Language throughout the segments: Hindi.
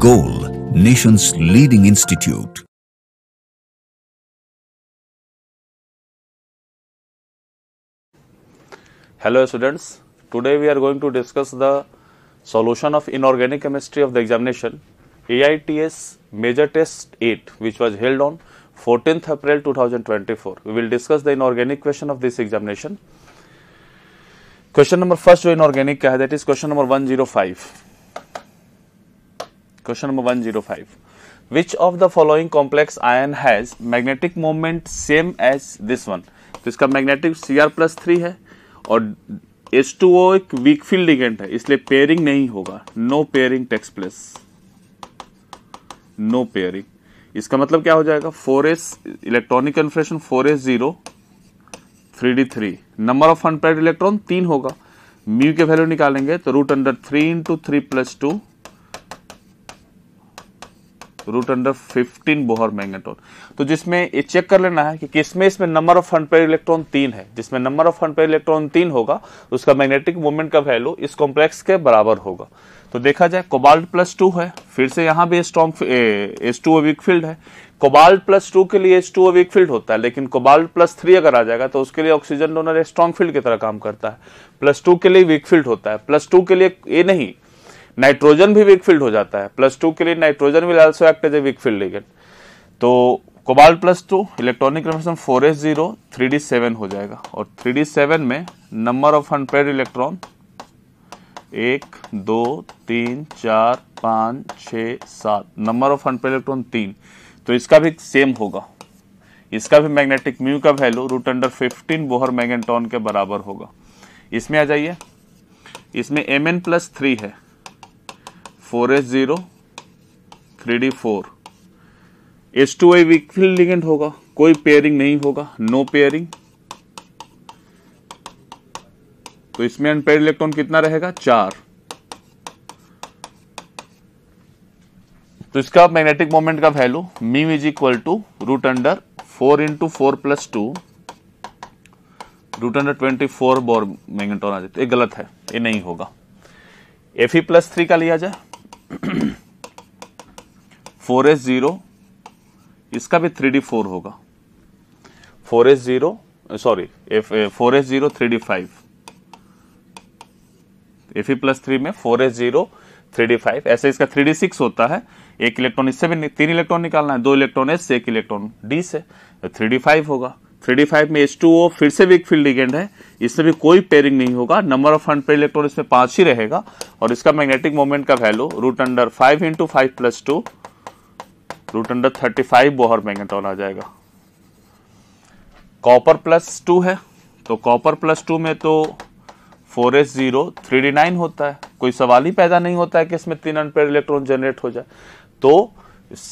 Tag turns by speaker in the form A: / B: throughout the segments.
A: Goal, nation's leading institute.
B: Hello students, today we are going to discuss the solution of inorganic chemistry of the examination AITS Major Test 8 which was held on 14th April 2024. We will discuss the inorganic question of this examination. Question number first जो inorganic का है that is question number 105. Question number 105. Which of the following complex ion has magnetic moment same as this one? तो इसका मैग्नेटिक Cr+3 है और H2O एक वीक फील्ड लिगेंड है इसलिए पेयरिंग नहीं होगा. No pairing takes place. No pairing. इसका मतलब क्या हो जाएगा 4s electronic confirmation 4s0 3d3. Number of unpaired electron 3 होगा. म्यू के वैल्यू निकालेंगे तो √3 × 3 + 2 √15 बोहर मैग्नेट्रॉन. तो जिसमें ये चेक कर लेना है कि किसमें इसमें नंबर ऑफ अनपेयर्ड इलेक्ट्रॉन 3 है. जिसमें नंबर ऑफ अनपेयर्ड इलेक्ट्रॉन 3 होगा उसका मैग्नेटिक मोमेंट का वैल्यू इस कॉम्प्लेक्स के बराबर होगा. तो देखा जाए कोबाल्ट +2 है, फिर से यहां भी स्ट्रॉन्ग H2O वीक फील्ड है. कोबाल्ट +2 के लिए H2O वीक फील्ड होता है लेकिन कोबाल्ट +3 अगर आ जाएगा तो उसके लिए ऑक्सीजन डोनर एक स्ट्रॉन्ग फील्ड की तरह काम करता है. +2 के लिए वीक फील्ड होता है. +2 के लिए ये नहीं नाइट्रोजन भी वीक फील्ड हो जाता है. +2 के लिए nitrogen will also act as a weak field ligand. तो cobalt +2 electronic confirmation 4s0 3d7 हो जाएगा और 3d7 में number of unpaired electron 1 2 3 4 5 6 7 number of unpaired electron 3. तो इसका भी सेम होगा. इसका भी मैग्नेटिक म्यू का वैल्यू √15 बोहर मैग्नेट्रॉन के बराबर होगा. इसमें आ जाइए. इसमें Mn+3 है 4s0 3d4. H2O week field ligand होगा. कोई पेयरिंग नहीं होगा. No pairing. तो इसमें अनपेयर्ड इलेक्ट्रॉन कितना रहेगा 4. तो इसका मैग्नेटिक मोमेंट का value mu is equal to √4 × 4 + 2 √24 Bohr magnetron आ जाता है. ये गलत है, ये नहीं होगा. Fe+3 का लिया जाए 4s0 इसका भी 3d4 होगा. 4s0 3d5. Fe+3 में 4s0 3d5 ऐसे इसका 3d6 होता है. एक इलेक्ट्रॉन इससे भी 3 इलेक्ट्रॉन निकालना है. 2 इलेक्ट्रॉन एस से 1 इलेक्ट्रॉन डी से 3d5 होगा. 3d5 में H2O फिर से वीक फील्ड लिगेंड है. इसमें भी कोई पेयरिंग नहीं होगा. नंबर ऑफ अनपेयर्ड इलेक्ट्रॉन इसमें 5 ही रहेगा और इसका मैग्नेटिक मोमेंट का वैल्यू √5 × 5 + 2 √35 बोहर मैग्नेट्रॉन आ जाएगा. कॉपर +2 है तो कॉपर +2 में तो 4s0 3d9 होता है. कोई सवाल ही पैदा नहीं होता है कि इसमें 3 अनपेयर्ड इलेक्ट्रॉन जनरेट हो जाए. तो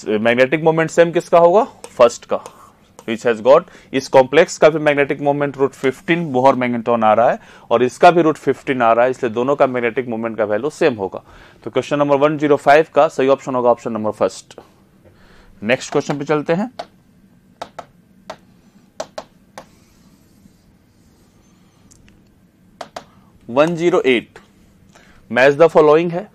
B: मैग्नेटिक मोमेंट सेम किसका होगा फर्स्ट का which has got. इस कॉम्प्लेक्स का भी मैग्नेटिक मोमेंट √15 बोहर मैग्नेट्रॉन आ रहा है और इसका भी √15 आ रहा है इसलिए दोनों का मैग्नेटिक मोमेंट का वैल्यू सेम होगा. तो क्वेश्चन नंबर 105 का सही ऑप्शन होगा option number first. Next question पे चलते हैं. मैच द फॉलोइंग है.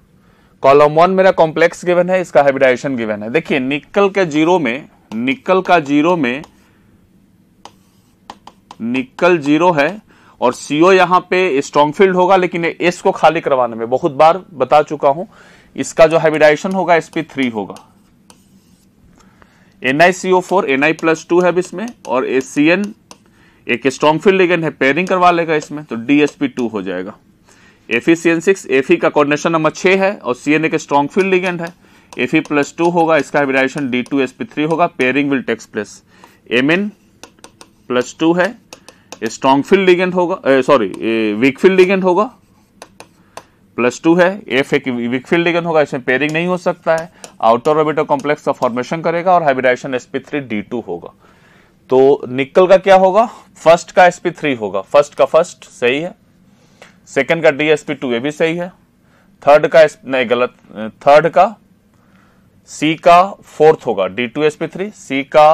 B: कॉलम 1 मेरा कॉम्प्लेक्स गिवन है, इसका हाइब्रिडाइजेशन गिवन है. देखिए निकल का जीरो में निकल 0 है और CO यहां पे स्ट्रॉन्ग फील्ड होगा लेकिन S को खाली करवाने में बहुत बार बता चुका हूं. इसका जो हाइब्रिडाइजेशन होगा sp3 होगा. NiCO4 Ni+2 है इसमें और Cn एक स्ट्रॉन्ग फील्ड लिगेंड है पेयरिंग करवा लेगा इसमें तो DsP2 हो जाएगा. FeCN6 Fe का कोऑर्डिनेशन नंबर 6 है और Cn एक स्ट्रॉन्ग फील्ड लिगेंड है. Fe+2 होगा. इसका हाइब्रिडाइजेशन D2sp3 होगा. Pairing will takes place. Mn+2 है स्ट्रॉन्ग फील्ड लिगेंड होगा वीक फील्ड लिगेंड होगा. +2 है F एक वीक फील्ड लिगेंड होगा. इसमें पेयरिंग नहीं हो सकता है. आउटर ऑर्बिटल कॉम्प्लेक्स का फॉर्मेशन करेगा और हाइब्रिडाइजेशन sp3d2 होगा. तो निकल का क्या होगा फर्स्ट का sp3 होगा. फर्स्ट का फर्स्ट सही है. सेकंड का DsP2 ये भी सही है. थर्ड का नहीं गलत. थर्ड का C का फोर्थ होगा D2sp3. C का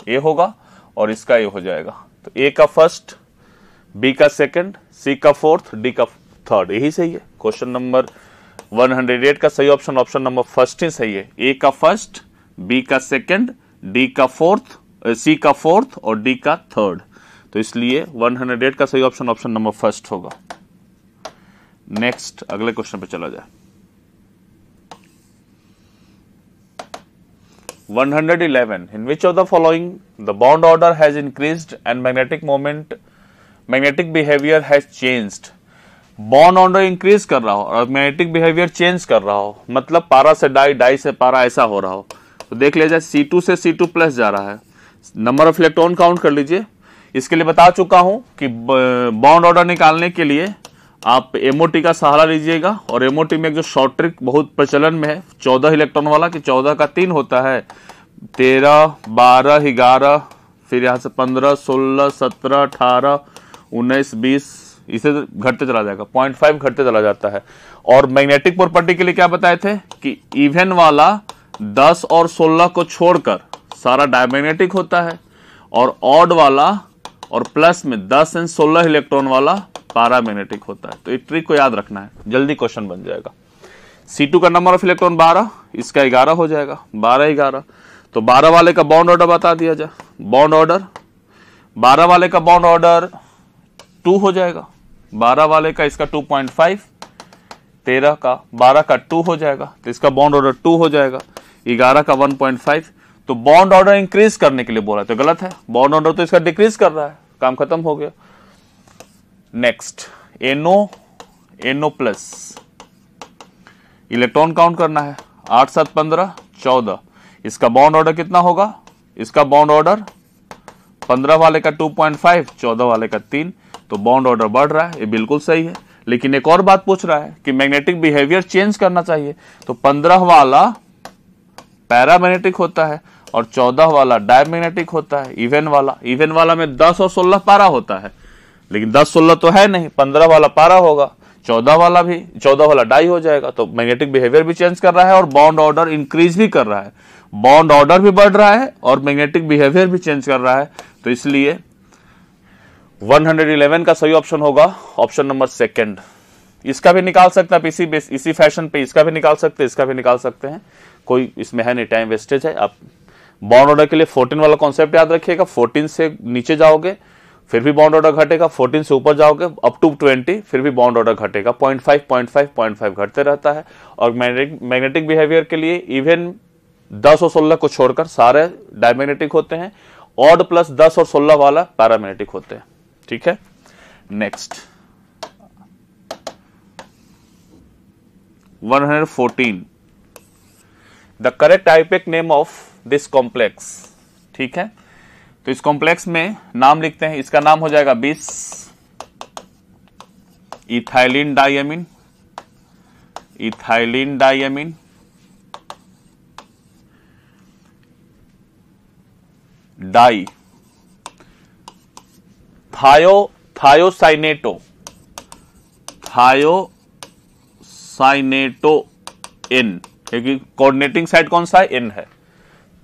B: A होगा और इसका A हो जाएगा. तो A का फर्स्ट, B का सेकंड, C का फोर्थ, D का थर्ड, यही सही है. क्वेश्चन नंबर 108 का सही ऑप्शन ऑप्शन नंबर फर्स्ट ही सही है। ए का फर्स्ट, बी का सेकंड, डी का फोर्थ, सी का फोर्थ और डी का थर्ड। तो इसलिए 108 का सही ऑप्शन ऑप्शन नंबर फर्स्ट होगा। नेक्स्ट अगले क्वेश्चन पे चला जाए। 111 in which of the following the bond order has increased and magnetic behavior has changed। Bond order increase कर रहा हो और मैग्नेटिक बिहेवियर चेंज कर रहा हो, मतलब पारा से डाई, डाई से पारा, ऐसा हो रहा हो। तो देख लिया जाए, C2 से C2 प्लस जा रहा है। नंबर ऑफ इलेक्ट्रॉन काउंट कर लीजिए। इसके लिए बता चुका हूं कि बॉन्ड ऑर्डर निकालने के लिए आप MOT का सहारा लीजिएगा और MOT में एक जो शॉर्ट ट्रिक बहुत प्रचलन में है 14 इलेक्ट्रॉन वाला, कि 14 का 3 होता है, 13, 12, 11, फिर यहां से 15, 16, 17, 18, 19, 20, इसे घटते चला जाएगा, 0.5 घटते चला जाता है। और मैग्नेटिक प्रॉपर्टी के लिए क्या बताए थे कि इवन वाला 10 और 16 को छोड़कर सारा डायमैग्नेटिक होता है और ऑड वाला और प्लस में 10 और 16 इलेक्ट्रॉन वाला पैरामैग्नेटिक होता है। तो इस ट्रिक को याद रखना है, जल्दी क्वेश्चन बन जाएगा। C2 का नंबर ऑफ इलेक्ट्रॉन 12, इसका 11 हो जाएगा, 12 11। तो 12 वाले का बॉन्ड ऑर्डर बता दिया जाए। बॉन्ड ऑर्डर 12 वाले का बॉन्ड ऑर्डर 2 हो जाएगा, 12 वाले का इसका 2.5, 13 का 12 का 2 हो जाएगा, तो इसका बॉन्ड ऑर्डर 2 हो जाएगा, 11 का 1.5। तो बॉन्ड ऑर्डर इंक्रीज करने के लिए बोला, तो गलत है, बॉन्ड ऑर्डर तो इसका डिक्रीज कर रहा है, काम खत्म हो गया। Next NO plus, electron count करना है, 8 7 15 14। इसका बॉन्ड ऑर्डर कितना होगा, इसका बॉन्ड ऑर्डर 15 वाले का 2.5, 14 वाले का 3। तो बॉन्ड ऑर्डर बढ़ रहा है, ये बिल्कुल सही है। लेकिन एक और बात पूछ रहा है कि मैग्नेटिक बिहेवियर चेंज करना चाहिए, तो 15 वाला पैरामैग्नेटिक होता है और 14 वाला डायमैग्नेटिक होता है। इवन वाला में 10 और 16 पारा होता है, लेकिन 10 16 तो है नहीं, 15 वाला पारा होगा, 14 वाला डाई हो जाएगा। तो मैग्नेटिक बिहेवियर भी चेंज कर रहा है और बॉन्ड ऑर्डर इंक्रीज भी कर रहा है, बॉन्ड ऑर्डर भी बढ़ रहा है और मैग्नेटिक बिहेवियर भी चेंज कर रहा है। तो इसलिए 111 का सही ऑप्शन होगा ऑप्शन नंबर सेकंड। इसका भी निकाल सकते हैं आप इसी फैशन पे, इसका भी निकाल सकते हैं, इसका भी निकाल सकते हैं, कोई इसमें है नहीं, टाइम वेस्टेज है। आप बॉन्ड ऑर्डर के लिए 14 वाला कॉन्सेप्ट याद रखिएगा, 14 से नीचे जाओगे फिर भी बॉन्ड ऑर्डर घटेगा, 14 से ऊपर जाओगे अप टू 20 फिर भी बॉन्ड ऑर्डर घटेगा, 0.5 घटते रहता है। और मैग्नेटिक बिहेवियर के लिए इवन 10 और 16 को छोड़कर सारे डायमैग्नेटिक होते हैं, ऑड प्लस 10 और 16 वाला पैरामैग्नेटिक होते हैं। ठीक है, next 114 the correct IUPAC name of this complex. ठीक है, तो इस कॉम्प्लेक्स में नाम लिखते हैं, इसका नाम हो जाएगा 20 ethylene diamine di thiocyanato N, क्योंकि कोऑर्डिनेटिंग साइड कौन सा है, N है।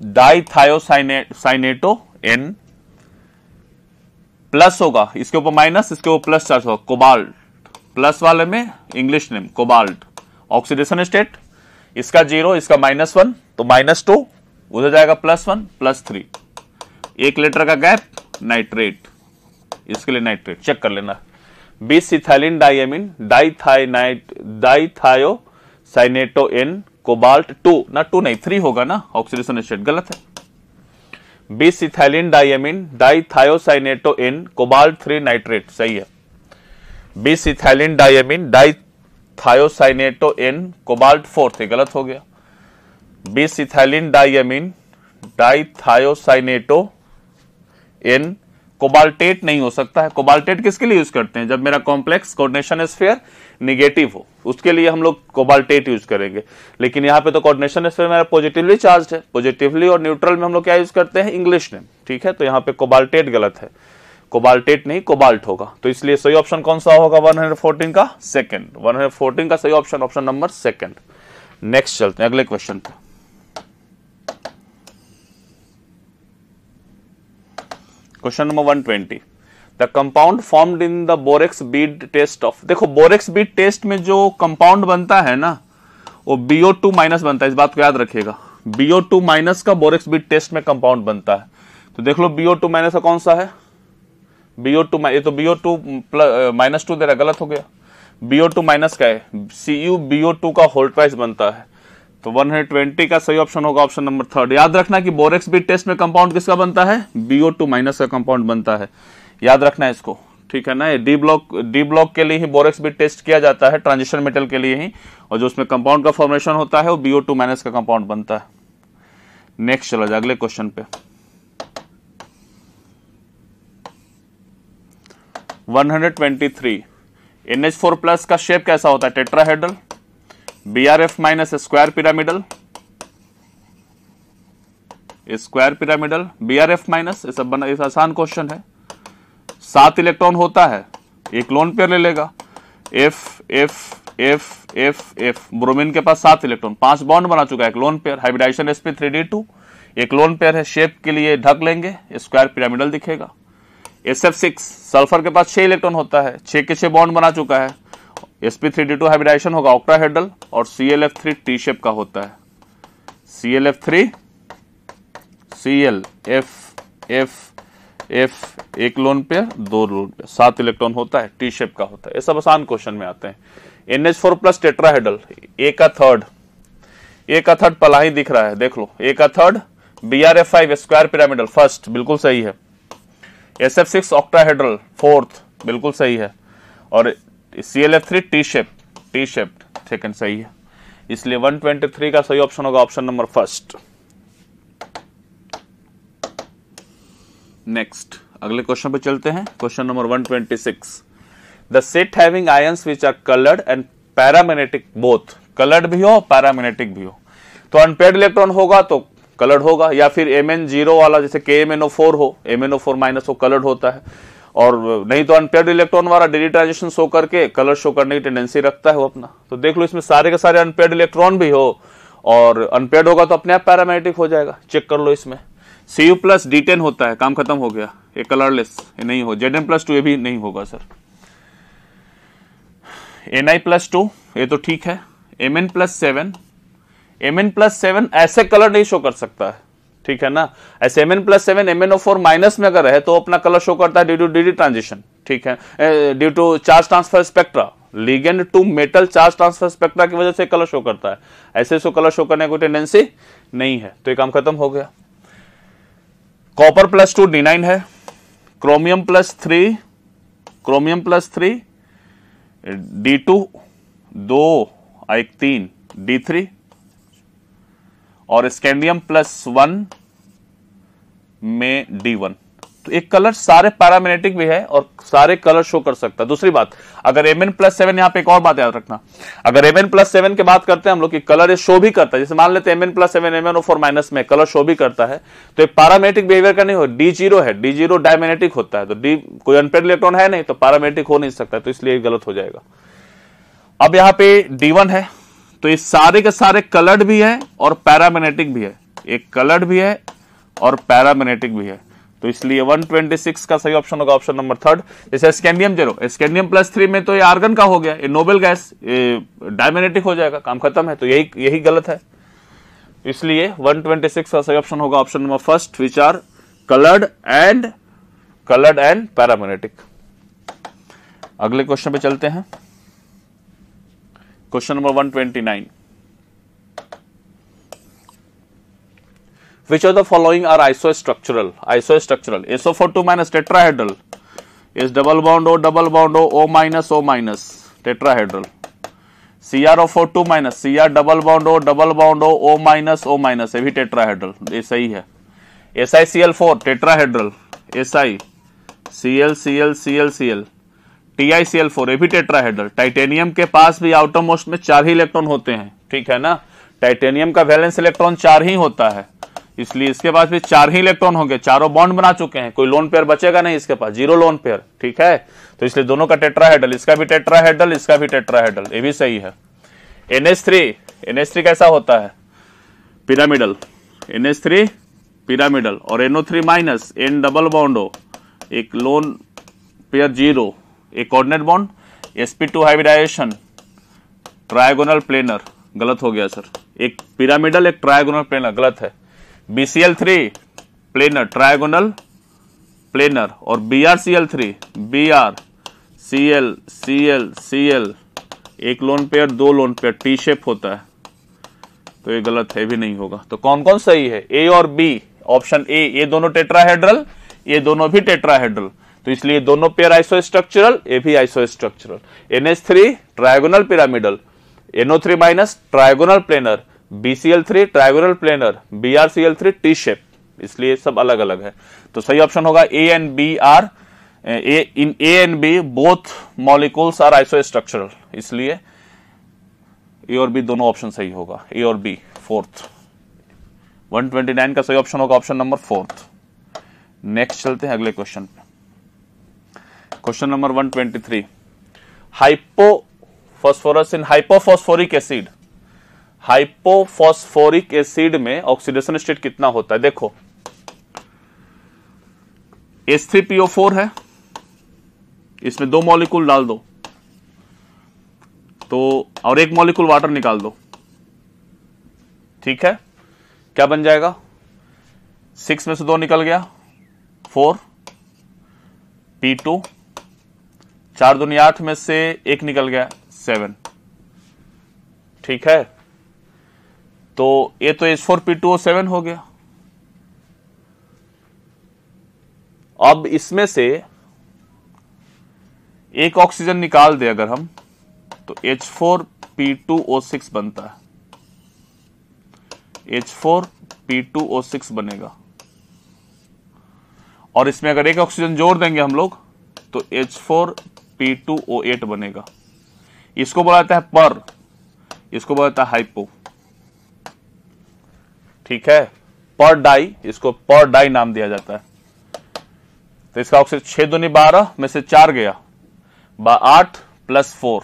B: डाई थायोसाइनेटो N प्लस होगा, इसके ऊपर माइनस, इसके ऊपर प्लस चार्ज होगा, कोबाल्ट, प्लस वाले में English name cobalt. Oxidation state इसका 0, इसका -1, तो -2 उधर जाएगा +1 +3, 1 लीटर का गैप, नाइट्रेट, इसके लिए नाइट्रेट चेक कर लेना। 20 ethylene diamine dithiocyanato N cobalt 2 ना 2 नहीं 3 होगा ना, ऑक्सीडेशन स्टेट गलत है। 20 ethylene diamine dithiocyanato N cobalt 3 nitrate सही है। 20 ethylene diamine dithiocyanato N cobalt 4 थे, गलत हो गया। 20 ethylene diamine dithiocyanato N cobaltate नहीं हो सकता है। कोबाल्टेट किसके लिए यूज करते हैं, जब मेरा कॉम्प्लेक्स कोऑर्डिनेशन स्फीयर निगेटिव हो, उसके लिए हम लोग कोबाल्टेट यूज करेंगे। लेकिन यहाँ पे तो कोऑर्डिनेशन स्फीयर मेरा पॉजिटिवली चार्ज है, पॉजिटिवली और न्यूट्रल में हम लोग क्या यूज करते हैं, इंग्लिश नेम। ठीक है, तो यहाँ पे कोबाल्टेट गलत है, कोबाल्टेट नहीं कोबाल्ट होगा। तो इसलिए सही ऑप्शन कौन सा होगा 114 का सेकंड, 114 का सही option option number second. Next चलते हैं अगले क्वेश्चन पे। Question number 120 the compound formed in the borax bead test of. देखो बोरेक्स बीड टेस्ट में जो कंपाउंड बनता है ना, वो BO2 माइनस बनता है, इस बात को याद रखिएगा। BO2 माइनस का बोरेक्स बीट टेस्ट में कंपाउंड बनता है। तो देख लो BO2 माइनस का कौन सा है, BO2, ये तो BO2 माइनस 2 दे रहा, गलत हो गया। BO2 माइनस का है, CuBO2 का होल ट्वाइस बनता है। तो 120 का सही ऑप्शन होगा ऑप्शन नंबर 3। याद रखना कि बोरेक्स बीट टेस्ट में कंपाउंड किसका बनता है, BO2 माइनस का कंपाउंड बनता है, याद रखना है इसको, ठीक है ना। ये डी ब्लॉक के लिए ही बोरेक्स बीट टेस्ट किया जाता है, ट्रांजिशन मेटल के लिए ही, और जो उसमें कंपाउंड का फॉर्मेशन होता है वो BO2 माइनस का कंपाउंड बनता है। नेक्स्ट चला जाए अगले क्वेश्चन पे। 123 NH4 प्लस का शेप कैसा होता है, tetrahedral, BRF minus square pyramidal, square pyramidal, BRF minus, ये सब बना, ये आसान क्वेश्चन है। 7 इलेक्ट्रॉन होता है, एक लोन पेयर ले लेगा, F F F F F, bromine के पास 7 इलेक्ट्रॉन, 5 बॉन्ड बना चुका है, एक लोन पेयर, हाइब्रिडाइजेशन sp3d2, एक लोन पेयर है, शेप के लिए ढक लेंगे, स्क्वायर पिरामिडल दिखेगा। SF6 सल्फर के पास 6 इलेक्ट्रॉन होता है, 6 के 6 बॉन्ड बना चुका है, sp3d2 हाइब्रिडाइजेशन होगा, ऑक्टाहेड्रल, और ClF3 टी शेप का होता है, ClF3 ClF एक lone pair, 2 lone pair, 7 electron होता है, टी शेप का होता है। ये सब आसान क्वेश्चन में आते हैं। NH4 प्लस टेट्राहेड्रल, A का थर्ड पला ही दिख रहा है, देख लो, A का third, BRF5 square pyramidal first, बिल्कुल सही है। SF6 ऑक्टाहेड्रल फोर्थ, बिल्कुल सही है। और ClF3 टी शेप सेकंड सही है। इसलिए 123 का सही ऑप्शन होगा ऑप्शन नंबर फर्स्ट। नेक्स्ट अगले क्वेश्चन पे चलते हैं, question number 126। The set having ions which are coloured and paramagnetic, both coloured भी हो पैरामैग्नेटिक भी हो। तो अनपेयर्ड इलेक्ट्रॉन होगा तो कलर्ड होगा, या फिर MN0 वाला जैसे KMNO4 हो, MNO4 माइनस हो, कलर्ड होता है। और नहीं तो अनपेयर्ड इलेक्ट्रॉन वाला डी ट्रांजिशन शो करके कलर शो करने की टेंडेंसी रखता है वो अपना। तो देख लो इसमें सारे के सारे अनपेयर्ड इलेक्ट्रॉन भी हो और अनपेयर्ड होगा तो अपने आप पैरामैग्नेटिक हो जाएगा, चेक कर लो। इसमें Cu प्लस D10 होता है, काम खत्म हो गया, ये कलरलेस, ये नहीं हो। Zn+2 ये भी नहीं होगा सर। Ni+2 ये तो ठीक है। Mn+7 ऐसे कलर नहीं शो कर सकता है, ठीक है ना। ऐसे Mn+7 MnO4 माइनस में अगर है तो अपना कलर शो करता है ड्यू टू डी ट्रांजिशन, ठीक है, due to charge transfer spectra, ligand to metal charge transfer spectra की वजह से कलर शो करता है। ऐसे सो कलर शो करने की टेंडेंसी नहीं है, तो ये काम खत्म हो गया। कॉपर +2 D9 है, क्रोमियम +3 D2 2 एक 3 D3 और स्कैंडियम +1 में D1। तो एक कलर सारे पैरामैग्नेटिक भी है और सारे कलर शो कर सकता है। दूसरी बात, अगर Mn+7, यहां पे एक और बात याद रखना, अगर Mn+7 की बात करते हैं हम लोग कि कलर शो भी करता है, जैसे मान लेते हैं Mn+7 MnO4 माइनस में कलर शो भी करता है, तो एक पैरामैग्नेटिक बिहेवियर का नहीं हो। D0 है, D0 डायमैग्नेटिक होता है, तो D कोई अनपेयर्ड इलेक्ट्रॉन है नहीं, तो पैरामैग्नेटिक हो नहीं सकता, तो इसलिए गलत हो जाएगा। अब यहां पे D1 है, तो ये सारे के सारे कलर्ड भी है और पैरामैग्नेटिक भी है, एक कलर्ड भी है और पैरामैग्नेटिक भी है, तो इसलिए 126 का सही ऑप्शन होगा ऑप्शन नंबर 3। जैसे स्कैंडियम 0, स्कैंडियम +3 में तो ये आर्गन का हो गया, ये नोबेल गैस, ये डायमैग्नेटिक हो जाएगा, काम खत्म है, तो यही गलत है। इसलिए 126 का सही ऑप्शन होगा option number first, which are coloured and paramagnetic. अगले क्वेश्चन पे चलते हैं, question number 129। Which of the following are isostructural? SO42 minus tetrahedral is double bond O, O minus, tetrahedral. CrO42 minus Cr double bond O, O minus, ये भी tetrahedral, ये सही है। SiCl4 tetrahedral, SiCl, TiCl4 ये भी tetrahedral। टाइटेनियम के पास भी आउटर मोस्ट में 4 ही इलेक्ट्रॉन होते हैं, ठीक है ना। टाइटेनियम का वैलेंस इलेक्ट्रॉन 4 ही होता है, इसलिए इसके पास भी 4 ही इलेक्ट्रॉन होंगे, चारों बॉन्ड बना चुके हैं, कोई लोन पेयर बचेगा नहीं इसके पास, 0 लोन पेयर, ठीक है। तो इसलिए दोनों का टेट्राहेड्रल, इसका भी टेट्राहेड्रल, इसका भी टेट्राहेड्रल, ये भी सही है। NH3 कैसा होता है, पिरामिडल, NH3 पिरामिडल, और NO3 minus N double bond हो, एक लोन पेयर 0, एक coordinate bond, sp2 hybridisation, trigonal planar, गलत हो गया सर, एक पिरामिडल एक ट्रायगोनल प्लेनर, गलत है। BCl3 प्लेनर ट्रायगोनल प्लेनर, और BrCl3 BrCl एक लोन पेयर दो लोन पेयर टी शेप होता है, तो ये गलत है, भी नहीं होगा। तो कौन कौन सही है, ए और बी। ऑप्शन ए, ये दोनों टेट्राहेड्रल, ये दोनों भी टेट्राहेड्रल, तो इसलिए दोनों पेयर आइसोस्ट्रक्चरल, ये भी isostructural. NH3 trigonal pyramidal, NO3 minus trigonal planar, BCl3 trigonal planar, BrCl3 T shape, इसलिए सब अलग अलग है। तो सही ऑप्शन होगा A and B are, in A and B both molecules are isostructural, इसलिए ए और बी दोनों ऑप्शन सही होगा, ए और बी। फोर्थ 129 का सही ऑप्शन होगा ऑप्शन नंबर फोर्थ। नेक्स्ट चलते हैं अगले क्वेश्चन पे। क्वेश्चन नंबर 123, हाइपोफॉस्फोरस इन हाइपोफॉस्फोरिक एसिड। हाइपोफॉस्फोरिक एसिड में ऑक्सीडेशन स्टेट कितना होता है? देखो H3PO4 है, इसमें दो मॉलिक्यूल डाल दो तो, और एक मॉलिक्यूल वाटर निकाल दो, ठीक है, क्या बन जाएगा? 6 में से 2 निकल गया 4 P2, 4 दूनी 8 में से 1 निकल गया 7, ठीक है। तो ये तो H4P2O7 हो गया। अब इसमें से एक ऑक्सीजन निकाल दे अगर हम, तो H4P2O6 बनता है, H4P2O6 बनेगा। और इसमें अगर एक ऑक्सीजन जोड़ देंगे हम लोग तो H4P2O8 बनेगा। इसको बोला जाता है पर, इसको बोला जाता है हाइपो, ठीक है, पर डाई, इसको पर डाई नाम दिया जाता है। तो इसका ऑक्सीजन 6 दूनी 12 में से 4 गया, 8 प्लस 4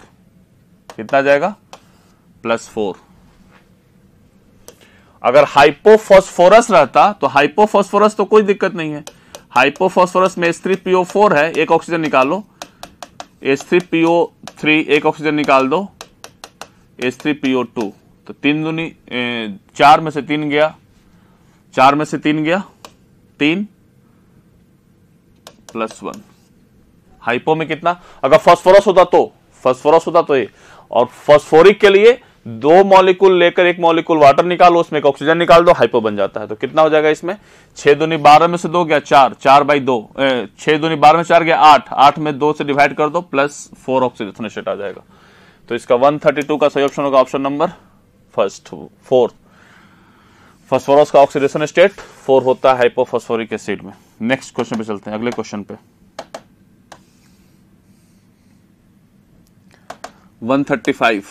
B: कितना जाएगा? +4। अगर हाइपोफॉस्फोरस रहता तो हाइपोफॉस्फोरस तो कोई दिक्कत नहीं है, हाइपोफॉस्फोरस में H3PO4 है, एक ऑक्सीजन निकालो, H3PO3 एक ऑक्सीजन निकाल दो, H3PO2, तो 3 दूनी 4 में से 3 गया, 4 में से 3 गया 3 +1। हाइपो में कितना? अगर फास्फोरस होता तो ये, और फास्फोरिक के लिए 2 मॉलिक्यूल लेकर एक मॉलिक्यूल वाटर निकालो, उसमें एक ऑक्सीजन निकाल दो, हाइपो बन जाता है। तो कितना हो जाएगा इसमें? 6 दूनी 12 में से 2 गया 4, 4/2, 6 दूनी 12 में 4 गया 8, 8 में 2 से डिवाइड कर दो, +4 ऑक्सीजन स्टेट आ जाएगा। तो इसका 132 का सही ऑप्शन होगा ऑप्शन नंबर फर्स्ट 4। फास्फोरस का ऑक्सीडेशन स्टेट 4 होता है हाइपोफॉस्फोरिक एसिड में। नेक्स्ट क्वेश्चन पे चलते हैं, अगले क्वेश्चन पे। 135,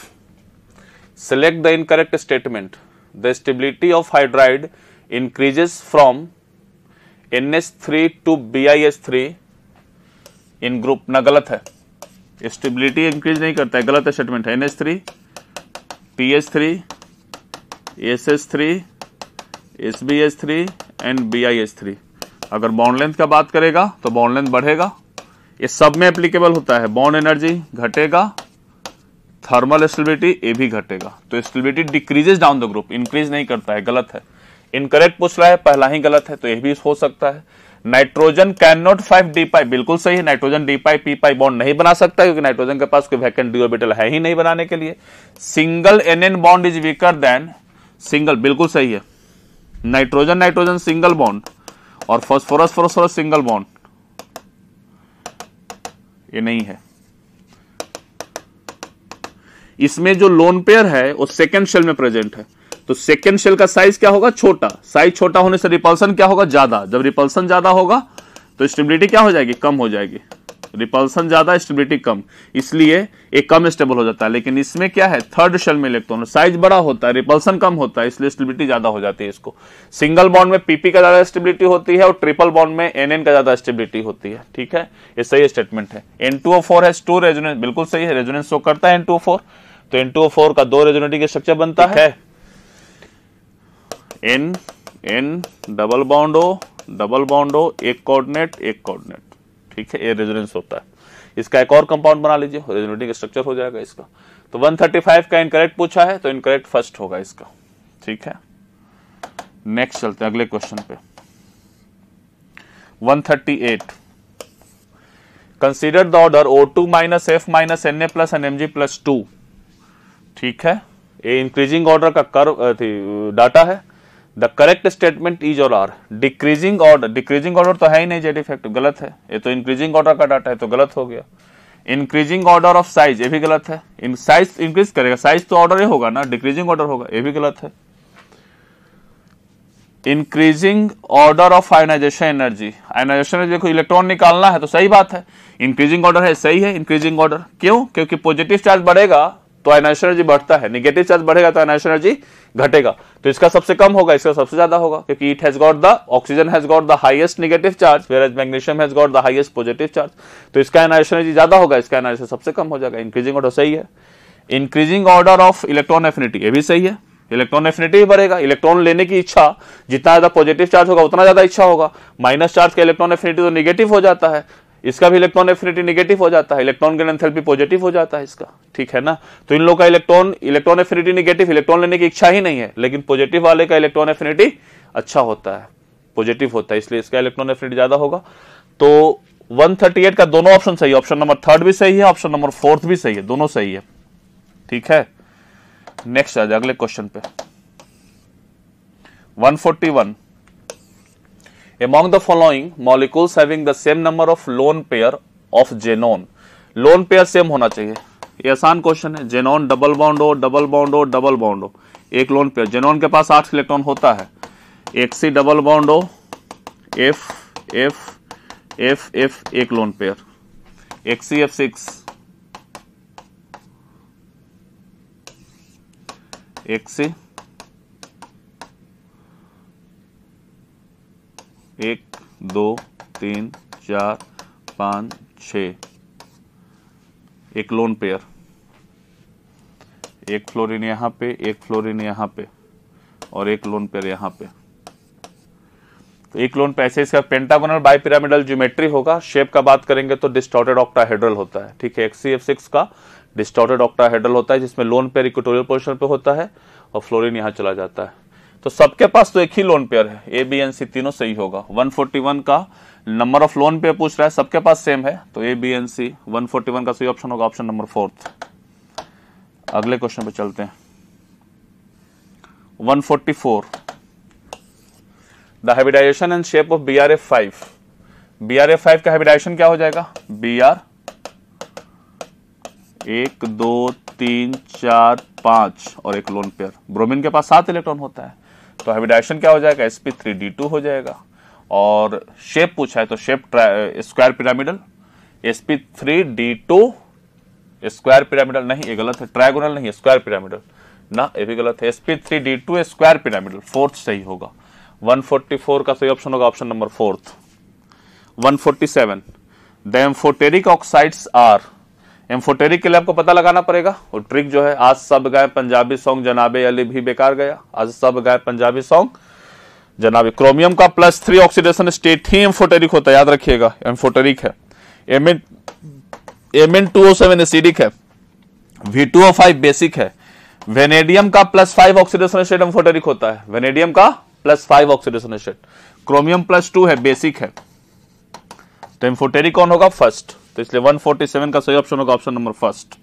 B: select the incorrect statement. The stability of hydride increases from NH3 to BiH3 in group, ना गलत है, स्टेबिलिटी इंक्रीज नहीं करता है, गलत स्टेटमेंट है। NH3 PH3 SH3 SBH3 and BiH3। अगर बॉन्ड लेंथ का बात करेगा तो बॉन्ड लेंथ बढ़ेगा, ये सब में एप्लीकेबल होता है। बॉन्ड एनर्जी घटेगा, थर्मल स्टेबिलिटी ये भी घटेगा। तो stability decreases down the group, increase नहीं करता है, गलत है। इनकरेक्ट पूछ रहा है, पहला ही गलत है, तो ये भी हो सकता है। नाइट्रोजन कैन नॉट 5d पाई, बिल्कुल सही है, नाइट्रोजन d पाई p पाई बॉन्ड नहीं बना सकता क्योंकि नाइट्रोजन के पास कोई वैकेंट d ऑर्बिटल है ही नहीं बनाने के लिए। Single NN bond is weaker then single, बिल्कुल सही है। नाइट्रोजन नाइट्रोजन सिंगल बॉन्ड और फास्फोरस फास्फोरस सिंगल बॉन्ड, ये नहीं है। इसमें जो लोन पेयर है वो सेकेंड शेल में प्रेजेंट है, तो सेकेंड शेल का साइज क्या होगा? छोटा। साइज छोटा होने से रिपल्सन क्या होगा? ज्यादा। जब रिपल्सन ज्यादा होगा तो स्टेबिलिटी क्या हो जाएगी? कम हो जाएगी। रिपल्सन ज्यादा स्टेबिलिटी कम, इसलिए एक कम स्टेबल हो जाता है। लेकिन इसमें क्या है? थर्ड शेल में इलेक्ट्रॉन, साइज बड़ा होता है, रिपल्सन कम होता है, इसलिए स्टेबिलिटी ज्यादा हो जाती है। इसको सिंगल बॉन्ड में PP का ज्यादा स्टेबिलिटी होती है और ट्रिपल बॉन्ड में NN का ज्यादा स्टेबिलिटी होती है, ठीक है। ये सही स्टेटमेंट है। N2O4 हैज 2 रेजोनेंस, बिल्कुल सही है, रेजोनेंस शो करता है N2O4, तो N2O4 का 2 रेजोनेटिंग स्ट्रक्चर बनता है। N डबल बॉन्ड O, एक कोऑर्डिनेट, ठीक है, ये रेजोनेंस होता है। इसका एक और कंपाउंड बना लीजिए, रेजोनेटिंग स्ट्रक्चर हो जाएगा इसका। तो 135 का इनकरेक्ट पूछा है, तो इनकरेक्ट फर्स्ट होगा इसका। ठीक है, नेक्स्ट चलते हैं अगले क्वेश्चन पे। 138, consider the order O2 minus F minus Na plus NMG plus 2। ठीक है, ये इंक्रीजिंग ऑर्डर का कर्व डाटा है। द करेक्ट स्टेटमेंट इज और आर। डिक्रीजिंग ऑर्डर तो है ही नहीं, जेड इफेक्ट गलत है, ये तो इंक्रीजिंग ऑर्डर का डाटा है, तो गलत हो गया। इंक्रीजिंग ऑर्डर ऑफ साइज, ये भी गलत है। इन साइज इंक्रीज करेगा, साइज तो ऑर्डर ही होगा ना, डिक्रीजिंग ऑर्डर होगा, ये भी गलत है। Increasing order of ionisation energy, ionisation energy को इलेक्ट्रॉन निकालना है तो सही बात है, इंक्रीजिंग ऑर्डर है, सही है इंक्रीजिंग ऑर्डर। क्यों? क्योंकि पॉजिटिव चार्ज बढ़ेगा तो आयनाइजेशन एनर्जी बढ़ता है, नेगेटिव चार्ज बढ़ेगा तो आयनाइजेशन एनर्जी घटेगा। तो इसका सबसे कम होगा, इसका सबसे ज्यादा होगा, क्योंकि it has got the oxygen has got the highest negative charge whereas magnesium has got the highest positive charge. तो इसका आयनाइजेशन एनर्जी ज्यादा होगा, इसका आयनाइजेशन सबसे कम हो जाएगा। इंक्रीजिंग ऑर्डर सही है। Increasing order of electron affinity, ये भी सही है, इलेक्ट्रॉन एफिनिटी भी बढ़ेगा। इलेक्ट्रॉन लेने की इच्छा, जितना ज्यादा पॉजिटिव चार्ज होगा उतना ज्यादा इच्छा होगा। माइनस चार्ज का इलेक्ट्रॉन एफिनिटी तो नेगेटिव हो जाता है, इसका भी इलेक्ट्रॉन एफिनिटी नेगेटिव हो जाता है, इलेक्ट्रॉन गेन एंथैल्पी पॉजिटिव हो जाता है इसका। ठीक है ना, तो इन लोगों का इलेक्ट्रॉन एफिनिटी नेगेटिव, इलेक्ट्रॉन लेने की इच्छा ही नहीं है, लेकिन पॉजिटिव वाले का इलेक्ट्रॉन एफिनिटी अच्छा होता है, पॉजिटिव होता है, इसलिए इसका इलेक्ट्रॉन एफिनिटी ज्यादा होगा। तो 138 का दोनों ऑप्शन सही है, ऑप्शन नंबर 3 भी सही है, ऑप्शन नंबर 4 भी सही है, दोनों सही है। ठीक है, नेक्स्ट आ जाए अगले क्वेश्चन पे। 141, among the following molecules having the same number of lone pair of xenon, lone pair same होना चाहिए। ये आसान क्वेश्चन है। जेनॉन डबल बॉन्ड हो, डबल बॉन्ड हो, डबल बॉन्ड हो, एक लोन पेयर। जेनॉन के पास 8 इलेक्ट्रॉन होता है, एक सी डबल बॉन्ड हो, एफ एफ एफ एफ एक लोन पेयर, एक सी F6, एक सी 1 2 3 4 5 6, एक लोन पेयर, एक फ्लोरीन यहां पे, एक फ्लोरीन यहां पे, और एक लोन पेयर यहां पे। तो एक लोन पेयर, ऐसे इसका पेंटागोनल बाइपिरामिडल ज्योमेट्री होगा। शेप का बात करेंगे तो डिस्टॉर्टेड ऑक्टाहेड्रल होता है। ठीक है, XCF6 का डिस्टॉर्टेड ऑक्टाहेड्रल होता है, जिसमें लोन पेयर इक्वेटोरियल पोजीशन पे होता है और फ्लोरीन यहां चला जाता है। तो सबके पास तो एक ही लोन पेयर है, A, B, N, C तीनों सही होगा। 141 का नंबर ऑफ लोन पेयर पूछ रहा है, सबके पास सेम है, तो A, B, N, C 141 का सही ऑप्शन होगा, ऑप्शन नंबर 4। अगले क्वेश्चन पे चलते हैं। 144, the hybridization and shape of BrF5। BrF5 का हाइब्रिडाइजेशन क्या हो जाएगा? Br 1 2 3 4 5 और एक लोन पेयर। ब्रोमीन के पास 7 इलेक्ट्रॉन होता है, तो हाइब्रिडाइजेशन क्या हो जाएगा? sp3d2 हो जाएगा। और शेप पूछा है तो shape square pyramidal, sp3d2 square pyramidal नहीं, ये गलत है, ट्रायगोनल नहीं है, स्क्वायर पिरामिडल ना, ये भी गलत है, sp3d2 स्क्वायर पिरामिडल, 4th सही होगा। 144 का सही ऑप्शन होगा, option number 4th। 147, the amphoteric oxides are. Amphoteric के लिए आपको पता लगाना पड़ेगा, और ट्रिक जो है, आज सब गाए पंजाबी सॉन्ग जनाबे अली भी बेकार गया, आज सब गाए पंजाबी सॉन्ग जनाबे। क्रोमियम का +3 ऑक्सीडेशन स्टेट ही एम्फोटेरिक होता है, याद रखिएगा, एम्फोटेरिक है। Mn2O7 एसिडिक है, V2O5 बेसिक है। वेनेडियम का +5 ऑक्सीडेशन स्टेट एम्फोटेरिक होता है, वेनेडियम का +5 ऑक्सीडेशन स्टेट। क्रोमियम +2 है, बेसिक है, तो एम्फोटेरिक कौन होगा? फर्स्ट। तो इसलिए 147 का सही ऑप्शन होगा, ऑप्शन नंबर 1st।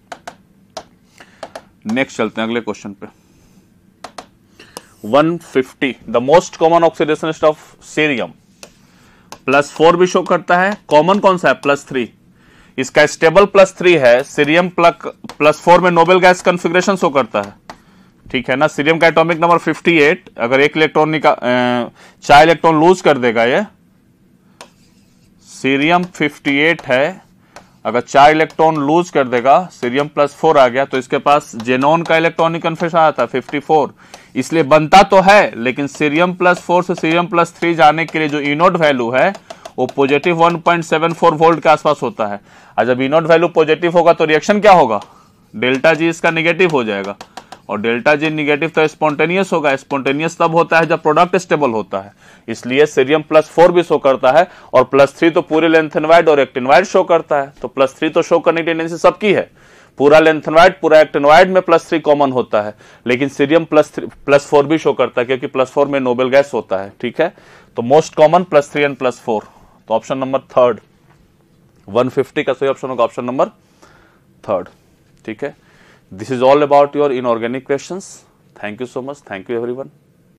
B: नेक्स्ट चलते हैं अगले क्वेश्चन पे। 150, the most common oxidation state of cerium. +4 भी शो करता है, कॉमन कौन सा है? +3। इसका स्टेबल +3 है, सीरियम +4 में नोबेल गैस कॉन्फ़िगरेशन शो करता है। ठीक है ना, सीरियम का एटॉमिक नंबर 58, अगर एक इलेक्ट्रॉन 4 इलेक्ट्रॉन लूज कर देगा, ये सीरियम 58 है, अगर 4 इलेक्ट्रॉन लूज कर देगा, सीरियम +4 आ गया, तो इसके पास जेनॉन का इलेक्ट्रॉनिक कन्फिगरेशन आता है 54, इसलिए बनता तो है, लेकिन सीरियम +4 से सीरियम +3 जाने के लिए जो इनोड वैल्यू है वो पॉजिटिव 1.74 वोल्ट के आसपास होता है। और जब इनोड वैल्यू पॉजिटिव होगा तो रिएक्शन क्या होगा? डेल्टा जी इसका निगेटिव हो जाएगा, और डेल्टा जी निगेटिव तो स्पॉन्टेनियस होगा। स्पॉन्टेनियस तब होता है जब प्रोडक्ट स्टेबल होता है, इसलिए सीरियम +4 भी शो करता है, और +3 तो पूरे लेंथेनवाइड और एक्टिनवाइड शो करता है, तो +3 तो शो करने की टेंडेंसी सबकी है, पूरा लेंथेनॉइड पूरा एक्टिनॉइड में +3 कॉमन होता है, लेकिन सीरियम +4 भी शो करता है क्योंकि +4 में नोबेल गैस होता है। ठीक है, तो मोस्ट कॉमन +3 एंड +4, तो ऑप्शन नंबर थर्ड 150 का सही ऑप्शन होगा ऑप्शन नंबर थर्ड। ठीक है, this is all about your inorganic questions. Thank you so much, thank you everyone.